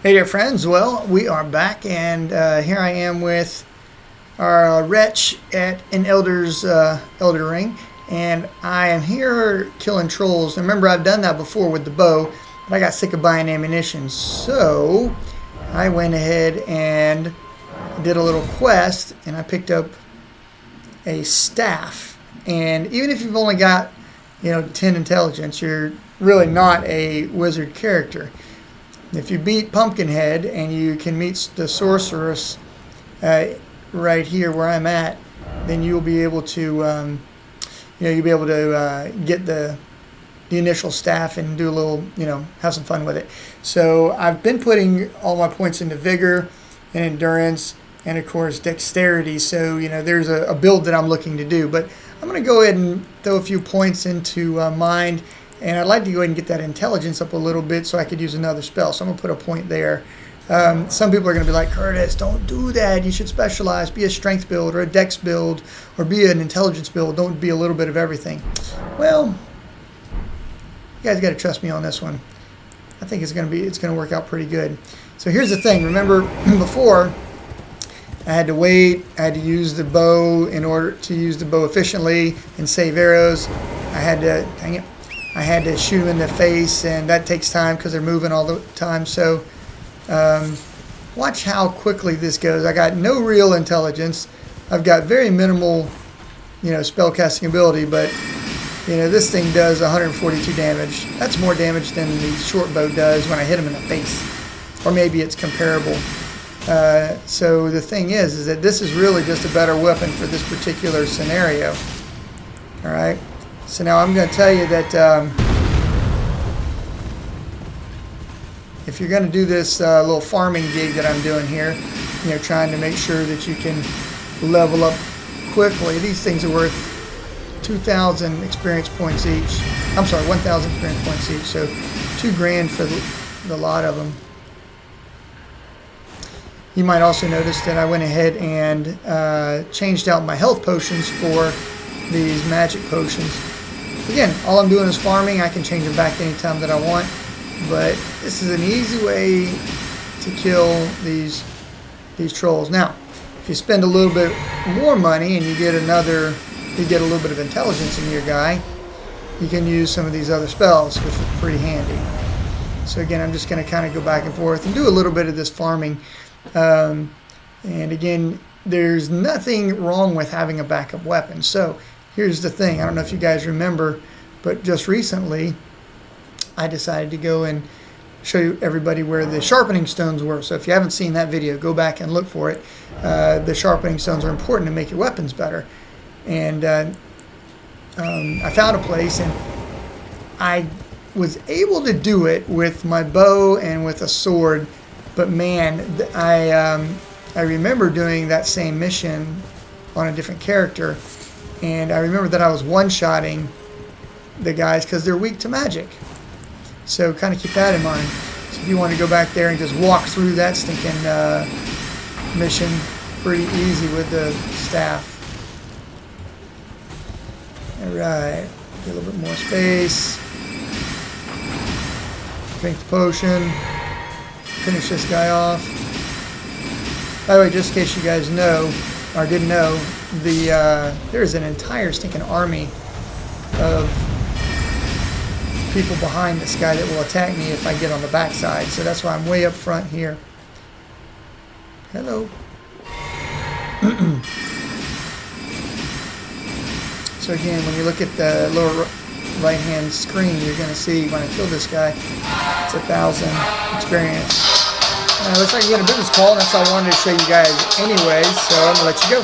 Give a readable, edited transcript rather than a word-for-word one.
Hey there, friends. Well, we are back, and here I am with our wretch in Elden Ring, and I am here killing trolls. Now, remember, I've done that before with the bow, but I got sick of buying ammunition, so I went ahead and did a little quest, and I picked up a staff. And even if you've only got, 10 intelligence, you're really not a wizard character. If you beat Pumpkinhead and you can meet the sorceress right here where I'm at, then you'll be able to, get the initial staff and do a little, have some fun with it. So I've been putting all my points into vigor and endurance and of course dexterity. So there's a build that I'm looking to do, but I'm going to go ahead and throw a few points into mind. And I'd like to go ahead and get that intelligence up a little bit so I could use another spell. So I'm going to put a point there. Some people are going to be like, Curtis, don't do that. You should specialize. Be a strength build or a dex build or be an intelligence build. Don't be a little bit of everything. Well, you guys got to trust me on this one. I think it's going to work out pretty good. So here's the thing. Remember before, I had to wait. I had to use the bow in order to use the bow efficiently and save arrows. I had to shoot them in the face, and that takes time because they're moving all the time. So watch how quickly this goes. I got no real intelligence. I've got very minimal, spell casting ability, but this thing does 142 damage. That's more damage than the short bow does when I hit him in the face, or maybe it's comparable. So the thing is that this is really just a better weapon for this particular scenario. All right. So now I'm going to tell you that if you're going to do this little farming gig that I'm doing here, trying to make sure that you can level up quickly, these things are worth 2,000 experience points each. I'm sorry, 1,000 experience points each. So $2,000 for the lot of them. You might also notice that I went ahead and changed out my health potions for these magic potions. Again, all I'm doing is farming. I can change them back anytime that I want, but this is an easy way to kill these trolls. Now, if you spend a little bit more money and you get a little bit of intelligence in your guy, you can use some of these other spells, which is pretty handy. So again, I'm just going to kind of go back and forth and do a little bit of this farming. And again, there's nothing wrong with having a backup weapon. So here's the thing. I don't know if you guys remember, but just recently I decided to go and show you everybody where the sharpening stones were. So if you haven't seen that video, go back and look for it. The sharpening stones are important to make your weapons better. And I found a place, and I was able to do it with my bow and with a sword. But man, I remember doing that same mission on a different character. And I remember that I was one-shotting the guys because they're weak to magic. So kind of keep that in mind. So if you want to go back there and just walk through that stinking mission, pretty easy with the staff. Alright, get a little bit more space. Drink the potion. Finish this guy off. By the way, just in case you guys know, or didn't know, there's an entire stinking army of people behind this guy that will attack me if I get on the backside. So that's why I'm way up front here. Hello. So again, when you look at the lower right hand screen, you're going to see when I kill this guy, it's 1,000 experience. Looks like you get a business call, and that's all I wanted to show you guys anyway, so I'm going to let you go.